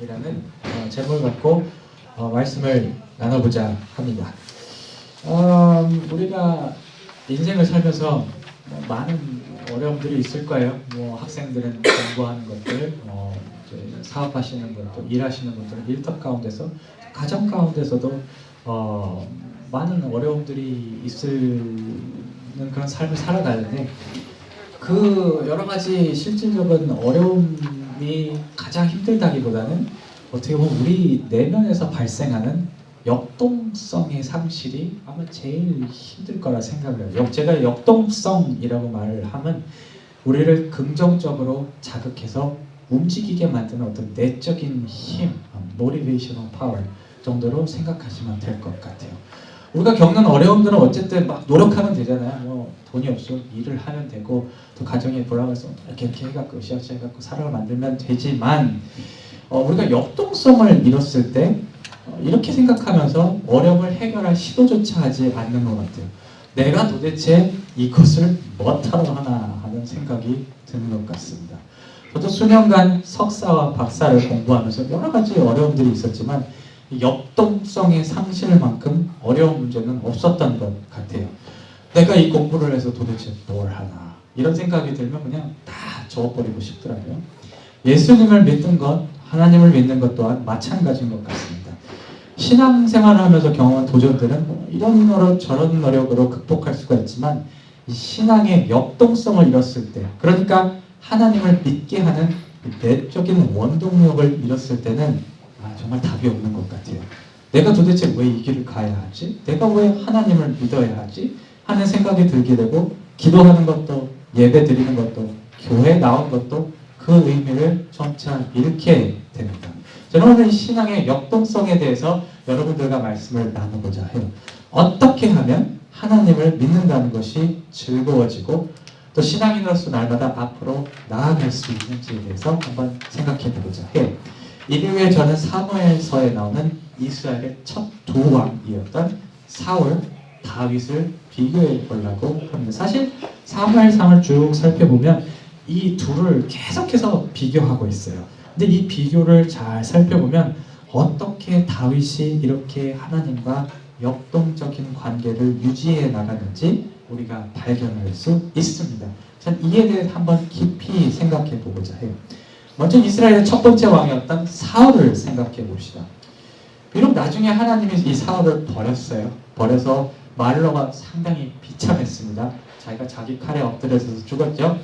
이라는 제목을 갖고 말씀을 나눠보자 합니다. 우리가 인생을 살면서 많은 어려움들이 있을 거예요. 학생들은 공부하는 것들, 이제 사업하시는 분들, 일하시는 분들은 일터 가운데서, 가정 가운데서도 많은 어려움들이 있는 그런 삶을 살아가는데, 그 여러 가지 실질적인 어려움이 가장 힘들다기보다는 어떻게 보면 우리 내면에서 발생하는 역동성의 상실이 아마 제일 힘들 거라 생각을 해요. 제가 역동성이라고 말을 하면 우리를 긍정적으로 자극해서 움직이게 만드는 어떤 내적인 힘, motivational power 정도로 생각하시면 될 것 같아요. 우리가 겪는 어려움들은 어쨌든 막 노력하면 되잖아요. 돈이 없어 일을 하면 되고, 또 가정에 돌아가서 이렇게 해갖고 으쌰으쌰 해갖고 사람을 만들면 되지만, 우리가 역동성을 잃었을 때 이렇게 생각하면서 어려움을 해결할 시도조차 하지 않는 것 같아요. 내가 도대체 이것을 뭐하러 하나 하는 생각이 드는 것 같습니다. 저도 수년간 석사와 박사를 공부하면서 여러 가지 어려움들이 있었지만 역동성의 상실만큼 어려운 문제는 없었던 것 같아요. 내가 이 공부를 해서 도대체 뭘 하나, 이런 생각이 들면 그냥 다 접어버리고 싶더라고요. 예수님을 믿는 것, 하나님을 믿는 것 또한 마찬가지인 것 같습니다. 신앙생활을 하면서 경험한 도전들은 이런 노력 저런 노력으로 극복할 수가 있지만, 이 신앙의 역동성을 잃었을 때, 그러니까 하나님을 믿게 하는 내적인 원동력을 잃었을 때는 정말 답이 없는 것 같아요. 내가 도대체 왜 이 길을 가야 하지? 내가 왜 하나님을 믿어야 하지? 하는 생각이 들게 되고, 기도하는 것도, 예배 드리는 것도, 교회 나온 것도 그 의미를 점차 잃게 됩니다. 저는 오늘 신앙의 역동성에 대해서 여러분들과 말씀을 나누고자 해요. 어떻게 하면 하나님을 믿는다는 것이 즐거워지고 또 신앙인으로서 날마다 앞으로 나아갈 수 있는지에 대해서 한번 생각해 보고자 해요. 일요일에 저는 사무엘서에 나오는 이스라엘의 첫 두 왕이었던 사울, 다윗을 비교해 보려고 합니다. 사실 사무엘상을 쭉 살펴보면 이 둘을 계속해서 비교하고 있어요. 근데 이 비교를 잘 살펴보면 어떻게 다윗이 이렇게 하나님과 역동적인 관계를 유지해 나가는지 우리가 발견할 수 있습니다. 전 이에 대해 한번 깊이 생각해 보고자 해요. 먼저 이스라엘의 첫 번째 왕이었던 사울을 생각해 봅시다. 비록 나중에 하나님이 이 사울을 버렸어요. 버려서 말로가 상당히 비참했습니다. 자기가 자기 칼에 엎드려서 죽었죠.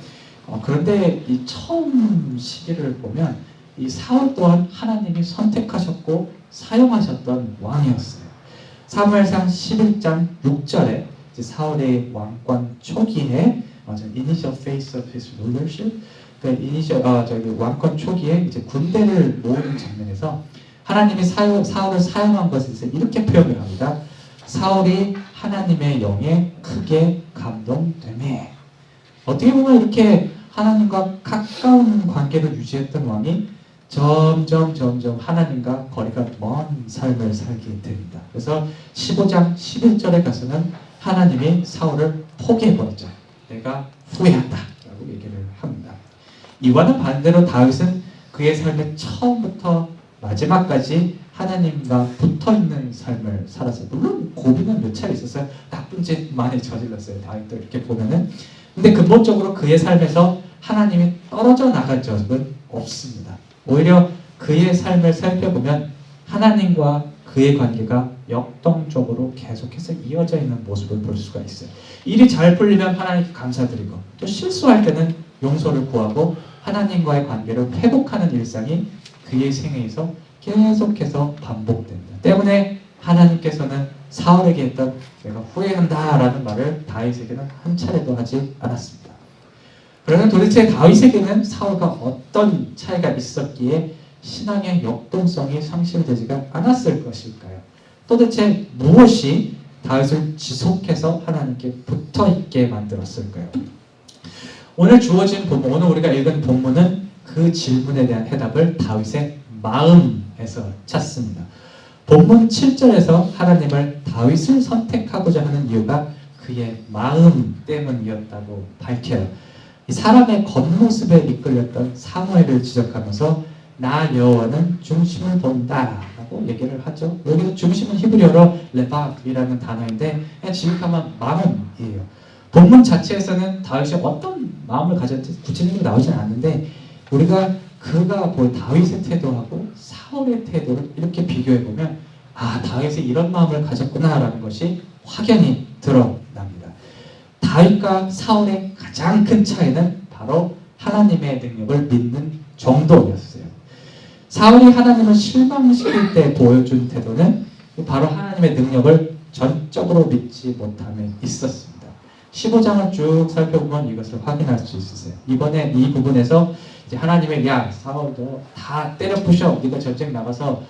그런데 이 처음 시기를 보면 이 사울 또한 하나님이 선택하셨고 사용하셨던 왕이었어요. 사무엘상 11장 6절에 사울의 왕권 초기에 initial phase of his rulership, 왕권 초기에 이제 군대를 모으는 장면에서 하나님이 사울을 사용한 것에 이렇게 표현을 합니다. 사울이 하나님의 영에 크게 감동되매. 어떻게 보면 이렇게 하나님과 가까운 관계를 유지했던 왕이 점점 하나님과 거리가 먼 삶을 살게 됩니다. 그래서 15장 11절에 가서는 하나님이 사울을 포기해버리죠. 내가 후회한다 라고 얘기를 합니다. 이와는 반대로 다윗은 그의 삶의 처음부터 마지막까지 하나님과 붙어있는 삶을 살았어요. 물론 고비는 몇 차례 있었어요. 나쁜 짓 많이 저질렀어요. 다윗도 이렇게 보면은. 근데 근본적으로 그의 삶에서 하나님이 떨어져 나간 적은 없습니다. 오히려 그의 삶을 살펴보면 하나님과 그의 관계가 역동적으로 계속해서 이어져 있는 모습을 볼 수가 있어요. 일이 잘 풀리면 하나님께 감사드리고, 또 실수할 때는 용서를 구하고 하나님과의 관계를 회복하는 일상이 그의 생애에서 계속해서 반복됩니다. 때문에 하나님께서는 사울에게 했던 내가 후회한다 라는 말을 다윗에게는 한 차례도 하지 않았습니다. 그러면 도대체 다윗에게는 사울과 어떤 차이가 있었기에 신앙의 역동성이 상실되지가 않았을 것일까요? 도대체 무엇이 다윗을 지속해서 하나님께 붙어있게 만들었을까요? 오늘 주어진 본문, 오늘 우리가 읽은 본문은 그 질문에 대한 해답을 다윗의 마음에서 찾습니다. 본문 7절에서 하나님을 다윗을 선택하고자 하는 이유가 그의 마음 때문이었다고 밝혀요. 이 사람의 겉모습에 이끌렸던 사무엘을 지적하면서 나 여호와는 중심을 본다라고 얘기를 하죠. 여기서 중심은 히브리어로 레박이라는 단어인데 그냥 직역하면 마음이에요. 본문 자체에서는 다윗이 어떤 마음을 가졌는지 구체적으로 나오지는 않는데 우리가 그가 다윗의 태도하고 사울의 태도를 이렇게 비교해 보면 아, 다윗이 이런 마음을 가졌구나라는 것이 확연히 드러납니다. 다윗과 사울의 가장 큰 차이는 바로 하나님의 능력을 믿는 정도였어요. 사울이 하나님을 실망시킬 때 보여준 태도는 바로 하나님의 능력을 전적으로 믿지 못함에 있었습니다. 15장을 쭉 살펴보면 이것을 확인할 수 있으세요. 이번에 이 부분에서 이제 하나님의 야 사울도 다 때려 부셔, 네가 전쟁 나가서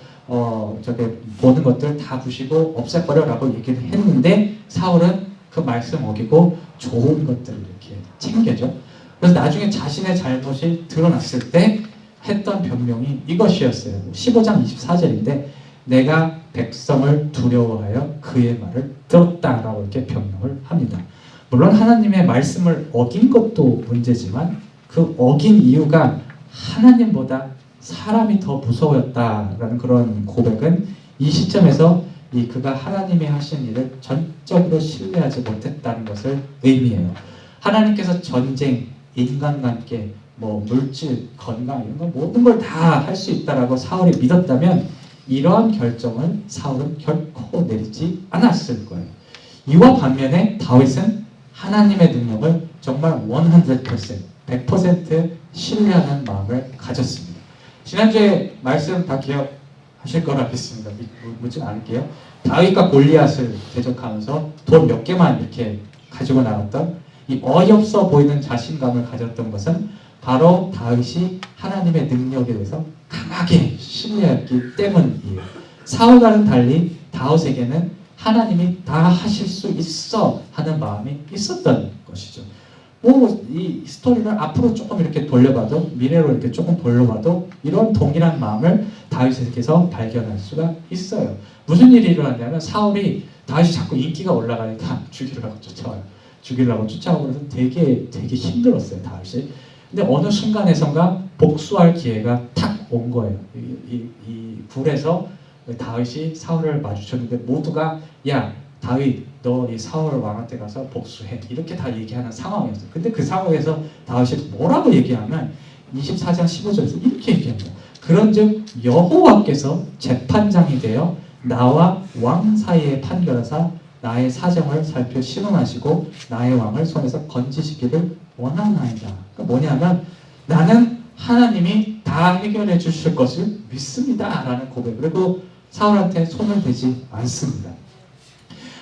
저게 보는 것들 다 부시고 없애버려라고 얘기를 했는데 사울은 그 말씀 어기고 좋은 것들을 이렇게 챙겨줘. 그래서 나중에 자신의 잘못이 드러났을 때 했던 변명이 이것이었어요. 15장 24절인데 내가 백성을 두려워하여 그의 말을 들었다라고 이렇게 변명을 합니다. 물론 하나님의 말씀을 어긴 것도 문제지만 그 어긴 이유가 하나님보다 사람이 더 무서웠다라는 그런 고백은 이 시점에서 그가 하나님이 하신 일을 전적으로 신뢰하지 못했다는 것을 의미해요. 하나님께서 전쟁, 인간관계, 물질, 건강 이런 거 모든 걸 다 할 수 있다라고 사울이 믿었다면 이러한 결정을 사울은 결코 내리지 않았을 거예요. 이와 반면에 다윗은 하나님의 능력을 정말 100% 신뢰하는 마음을 가졌습니다. 지난주에 말씀 다 기억하실 거라 믿습니다. 묻진 않을게요. 다윗과 골리앗을 대적하면서 돈 몇 개만 이렇게 가지고 나갔던 이 어이없어 보이는 자신감을 가졌던 것은 바로 다윗이 하나님의 능력에 대해서 강하게 신뢰했기 때문이에요. 사울과는 달리 다윗에게는 하나님이 다 하실 수 있어 하는 마음이 있었던 것이죠. 이 스토리를 앞으로 조금 이렇게 돌려봐도 미래로 이렇게 조금 돌려봐도 이런 동일한 마음을 다윗에게서 발견할 수가 있어요. 무슨 일이 일어났냐면 사울이 다윗이 자꾸 인기가 올라가니까 죽이려고 쫓아와요. 죽이려고 쫓아오고 그래서 되게 힘들었어요, 다윗이. 근데 어느 순간에선가 복수할 기회가 탁 온 거예요. 이 굴에서 다윗이 사울을 마주쳤는데 모두가 야 다윗 너 이 사울 왕한테 가서 복수해 이렇게 다 얘기하는 상황이었어요. 근데 그 상황에서 다윗이 뭐라고 얘기하면 24장 15절에서 이렇게 얘기합니다. 그런즉 여호와께서 재판장이 되어 나와 왕 사이에 판결하사 나의 사정을 살펴 신원하시고 나의 왕을 손에서 건지시기를 원하나이다. 그러니까 뭐냐면 나는 하나님이 다 해결해 주실 것을 믿습니다 라는 고백. 그리고 사울한테 손을 대지 않습니다.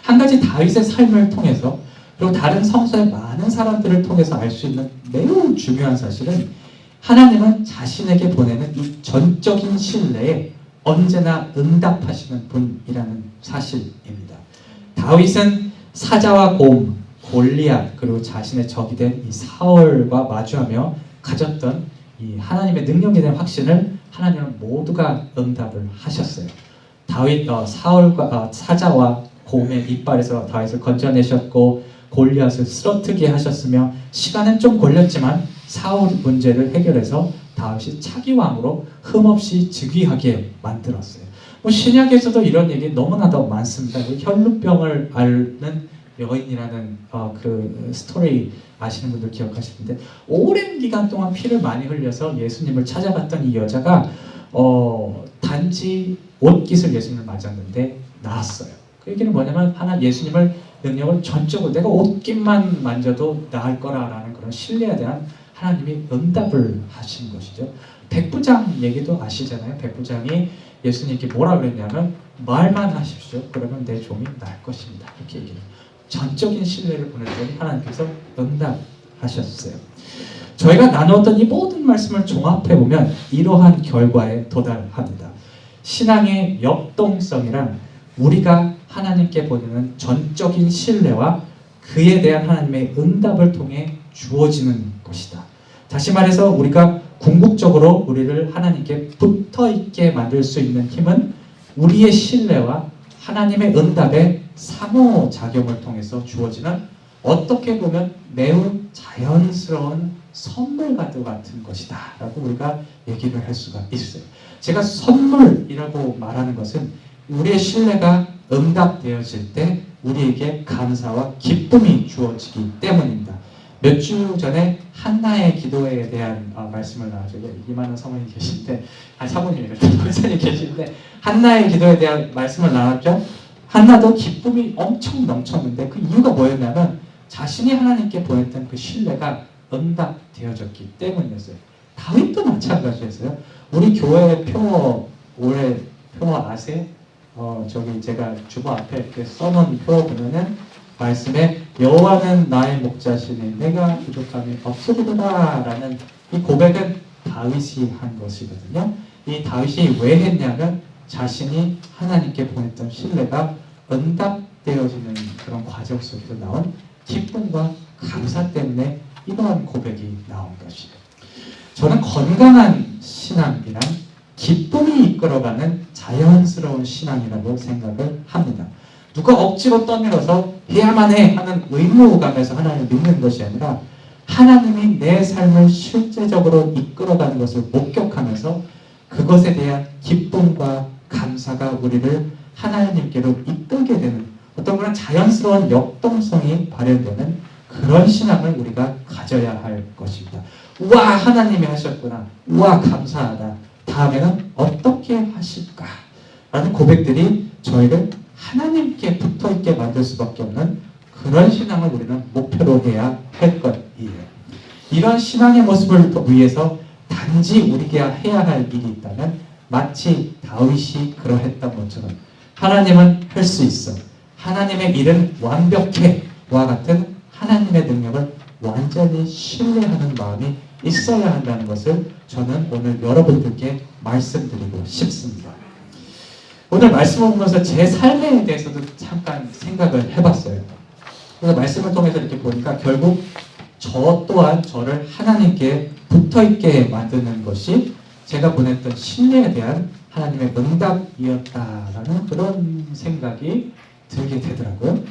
한 가지 다윗의 삶을 통해서 그리고 다른 성서의 많은 사람들을 통해서 알 수 있는 매우 중요한 사실은 하나님은 자신에게 보내는 이 전적인 신뢰에 언제나 응답하시는 분이라는 사실입니다. 다윗은 사자와 곰, 골리앗 그리고 자신의 적이 된 이 사울과 마주하며 가졌던 이 하나님의 능력에 대한 확신을 하나님은 모두가 응답을 하셨어요. 다윗 사울과 사자와 곰의 이빨에서 다윗을 건져내셨고 골리앗을 쓰러뜨게 하셨으며 시간은 좀 걸렸지만 사울 문제를 해결해서 다윗이 차기 왕으로 흠없이 즉위하게 만들었어요. 신약에서도 이런 얘기 너무나도 많습니다. 혈루병을 앓는 여인이라는 그 스토리 아시는 분들 기억하실 텐데 오랜 기간 동안 피를 많이 흘려서 예수님을 찾아갔던 이 여자가 단지 옷깃을 예수님을 맞았는데 나았어요. 그 얘기는 뭐냐면 예수님을 능력을 전적으로 내가 옷깃만 만져도 나을 거라라는 그런 신뢰에 대한 하나님이 응답을 하신 것이죠. 백부장 얘기도 아시잖아요. 백부장이 예수님께 뭐라 그랬냐면 말만 하십시오. 그러면 내 종이 날 것입니다. 이렇게 얘기해요. 전적인 신뢰를 보냈더니 하나님께서 응답하셨어요. 저희가 나누었던 이 모든 말씀을 종합해보면 이러한 결과에 도달합니다. 신앙의 역동성이란 우리가 하나님께 보내는 전적인 신뢰와 그에 대한 하나님의 응답을 통해 주어지는 것이다. 다시 말해서 우리가 궁극적으로 우리를 하나님께 붙어있게 만들 수 있는 힘은 우리의 신뢰와 하나님의 응답의 상호작용을 통해서 주어지는 어떻게 보면 매우 자연스러운 선물과도 같은 것이다 라고 우리가 얘기를 할 수가 있어요. 제가 선물이라고 말하는 것은 우리의 신뢰가 응답되어질 때 우리에게 감사와 기쁨이 주어지기 때문입니다. 몇 주 전에 한나의 기도에 대한 말씀을 나왔죠. 이만한 사모님 계신데, 사모님이래요. 권사님 계신데 한나의 기도에 대한 말씀을 나눴죠. 한나도 기쁨이 엄청 넘쳤는데 그 이유가 뭐였냐면 자신이 하나님께 보냈던 그 신뢰가 응답되어졌기 때문이었어요. 다윗도 마찬가지였어요. 우리 교회 표 올해 표 아세요? 저기 제가 주보 앞에 이렇게 써놓은 표 보면은 말씀에 여호와는 나의 목자시니 내가 부족함이 없으리로다 라는 이 고백은 다윗이 한 것이거든요. 이 다윗이 왜 했냐면 자신이 하나님께 보냈던 신뢰가 응답되어지는 그런 과정 속에서 나온 기쁨과 감사 때문에 이러한 고백이 나온 것이에요. 저는 건강한 신앙이란 기쁨이 이끌어가는 자연스러운 신앙이라고 생각을 합니다. 누가 억지로 떠밀어서 해야만 해 하는 의무감에서 하나님을 믿는 것이 아니라 하나님이 내 삶을 실제적으로 이끌어가는 것을 목격하면서 그것에 대한 기쁨과 감사가 우리를 하나님께로 이끌게 되는 어떤 그런 자연스러운 역동성이 발현되는 그런 신앙을 우리가 가져야 할 것입니다. 우와, 하나님이 하셨구나. 우와, 감사하다. 다음에는 어떻게 하실까? 라는 고백들이 저희를 하나님께 붙어있게 만들 수밖에 없는 그런 신앙을 우리는 목표로 해야 할 것이에요. 이런 신앙의 모습을 위해서 단지 우리가 해야 할 일이 있다면 마치 다윗이 그러했던 것처럼 하나님은 할 수 있어. 하나님의 일은 완벽해. 와 같은 하나님의 능력을 완전히 신뢰하는 마음이 있어야 한다는 것을 저는 오늘 여러분들께 말씀드리고 싶습니다. 오늘 말씀을 보면서 제 삶에 대해서도 잠깐 생각을 해봤어요. 그래서 말씀을 통해서 이렇게 보니까 결국 저 또한 저를 하나님께 붙어있게 만드는 것이 제가 보냈던 신뢰에 대한 하나님의 응답이었다라는 그런 생각이 들게 되더라고요.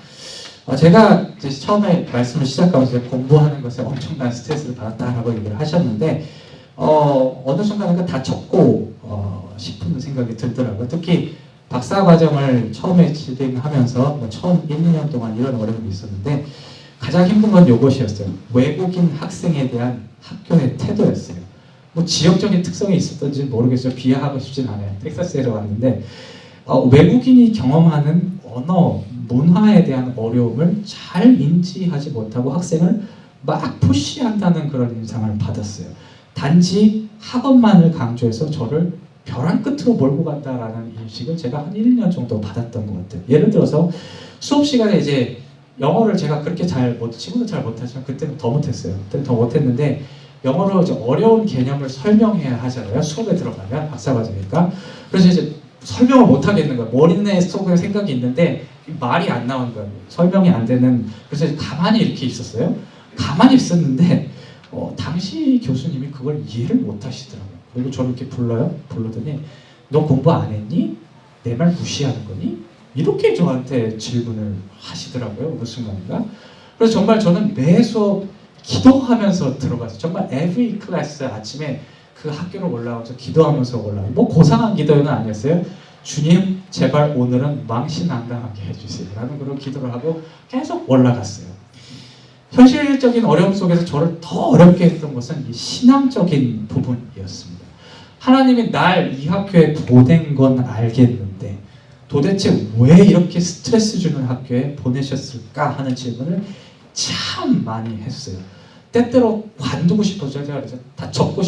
제가 이제 처음에 말씀을 시작하면서 공부하는 것에 엄청난 스트레스를 받았다라고 얘기를 하셨는데 어느 순간인가 다 적고 싶은 생각이 들더라고요. 특히 박사 과정을 처음에 진행하면서 처음 1, 2년 동안 이런 어려움이 있었는데 가장 힘든 건 이것이었어요. 외국인 학생에 대한 학교의 태도였어요. 뭐 지역적인 특성이 있었던지 모르겠어요. 비하하고 싶진 않아요. 텍사스에서 왔는데 외국인이 경험하는 언어, 문화에 대한 어려움을 잘 인지하지 못하고 학생을 막 푸시한다는 그런 인상을 받았어요. 단지 학업만을 강조해서 저를 벼랑 끝으로 몰고 간다라는 인식을 제가 한 1년 정도 받았던 것 같아요. 예를 들어서 수업 시간에 이제 영어를 제가 그렇게 지금도 잘 못하지만 그때는 더 못했어요. 그때는 더 못했는데 영어로 이제 어려운 개념을 설명해야 하잖아요. 수업에 들어가면 박사과정이니까. 그래서 이제 설명을 못 하겠는 거예요. 머리내 속에 생각이 있는데 말이 안 나오는 거예요. 설명이 안 되는. 그래서 가만히 이렇게 있었어요. 가만히 있었는데 당시 교수님이 그걸 이해를 못 하시더라고요. 그리고 저를 이렇게 부르더니 너 공부 안 했니? 내 말 무시하는 거니? 이렇게 저한테 질문을 하시더라고요. 어느 순간인가. 그래서 정말 저는 매 수업 기도하면서 들어갔어요. 정말 every class 아침에 그 학교로 올라와서 기도하면서 올라와요. 뭐 고상한 기도는 아니었어요. 주님 제발 오늘은 망신안당하게 해주세요 라는 그런 기도를 하고 계속 올라갔어요. 현실적인 어려움 속에서 저를 더 어렵게 했던 것은 이 신앙적인 부분이었습니다. 하나님이 날 이 학교에 보낸 건 알겠는데 도대체 왜 이렇게 스트레스 주는 학교에 보내셨을까 하는 질문을 참 많이 했어요. 때때로 관두고 싶어져요. 제가 그래서 다 접고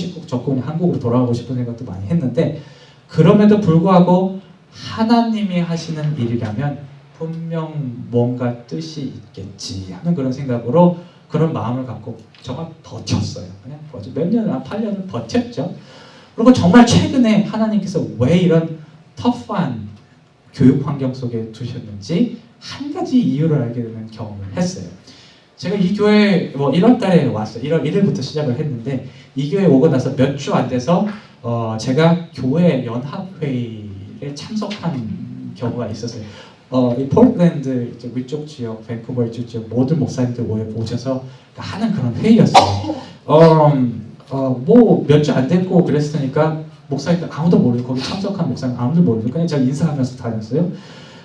그냥 한국으로 돌아가고 싶은 생각도 많이 했는데 그럼에도 불구하고 하나님이 하시는 일이라면 분명 뭔가 뜻이 있겠지 하는 그런 생각으로 그런 마음을 갖고 정말 버텼어요. 그냥 몇 년, 8년을 버텼죠. 그리고 정말 최근에 하나님께서 왜 이런 터프한 교육 환경 속에 두셨는지 한 가지 이유를 알게 되는 경험을 했어요. 제가 이 교회 1월 달에 왔어요. 1월 1일부터 시작을 했는데 이 교회에 오고 나서 몇 주 안 돼서 제가 교회 연합회의에 참석한 경우가 있었어요. 이 폴랜드 위쪽 지역, 밴쿠버 이쪽 지역 모든 목사님들 오셔서 하는 그런 회의였어요. 뭐 몇 주 안 됐고 그랬으니까 목사님들 아무도 모르고 거기 참석한 목사님 아무도 모르고 그냥 제가 인사하면서 다녔어요.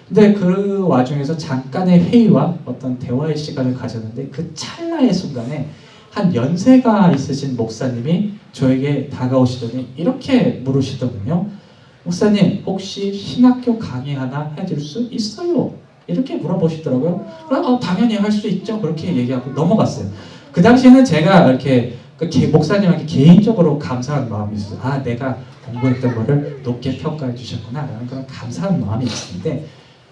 근데 그 와중에서 잠깐의 회의와 어떤 대화의 시간을 가졌는데 그 찰나의 순간에 한 연세가 있으신 목사님이 저에게 다가오시더니 이렇게 물으시더군요. 목사님 혹시 신학교 강의 하나 해줄 수 있어요? 이렇게 물어보시더라고요. 당연히 할 수 있죠. 그렇게 얘기하고 넘어갔어요. 그 당시에는 제가 이렇게 목사님에게 개인적으로 감사한 마음이 있어요. 내가 공부했던 거를 높게 평가해 주셨구나 라는 그런 감사한 마음이 있었는데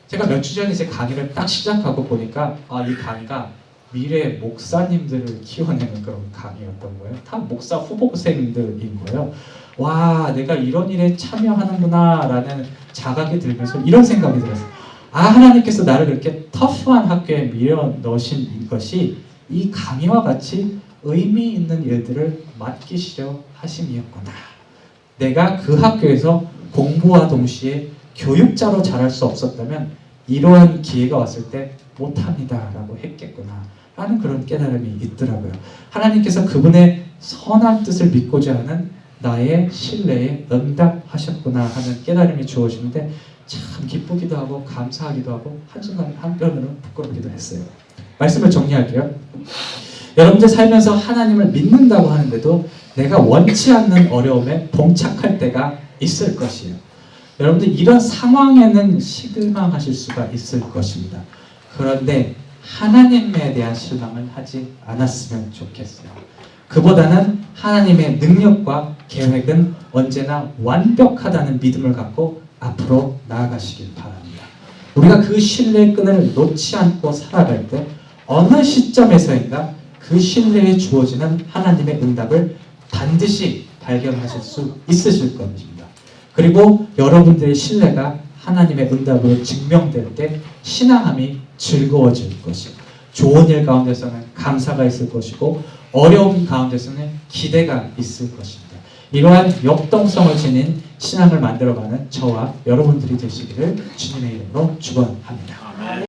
제가 몇 주 전에 제 강의를 딱 시작하고 보니까 이 강의가 미래 목사님들을 키워내는 그런 강의였던 거예요. 다 목사 후보생들인 거예요. 와, 내가 이런 일에 참여하는구나 라는 자각이 들면서 이런 생각이 들었어요. 하나님께서 나를 그렇게 터프한 학교에 밀어 넣으신 것이 이 강의와 같이 의미 있는 일들을 맡기시려 하심이었구나. 내가 그 학교에서 공부와 동시에 교육자로 자랄 수 없었다면 이러한 기회가 왔을 때 못합니다 라고 했겠구나 라는 그런 깨달음이 있더라고요. 하나님께서 그분의 선한 뜻을 믿고자 하는 나의 신뢰에 응답하셨구나 하는 깨달음이 주어지는데 참 기쁘기도 하고 감사하기도 하고 한순간 한편으로는 부끄럽기도 했어요. 말씀을 정리할게요. 여러분들 살면서 하나님을 믿는다고 하는데도 내가 원치 않는 어려움에 봉착할 때가 있을 것이에요. 여러분들 이런 상황에는 실망하실 수가 있을 것입니다. 그런데 하나님에 대한 실망은 하지 않았으면 좋겠어요. 그보다는 하나님의 능력과 계획은 언제나 완벽하다는 믿음을 갖고 앞으로 나아가시길 바랍니다. 우리가 그 신뢰의 끈을 놓지 않고 살아갈 때 어느 시점에서인가 그 신뢰에 주어지는 하나님의 응답을 반드시 발견하실 수 있으실 겁니다. 그리고 여러분들의 신뢰가 하나님의 응답으로 증명될 때 신앙함이 즐거워질 것이고 좋은 일 가운데서는 감사가 있을 것이고 어려움 가운데서는 기대가 있을 것입니다. 이러한 역동성을 지닌 신앙을 만들어가는 저와 여러분들이 되시기를 주님의 이름으로 축원합니다.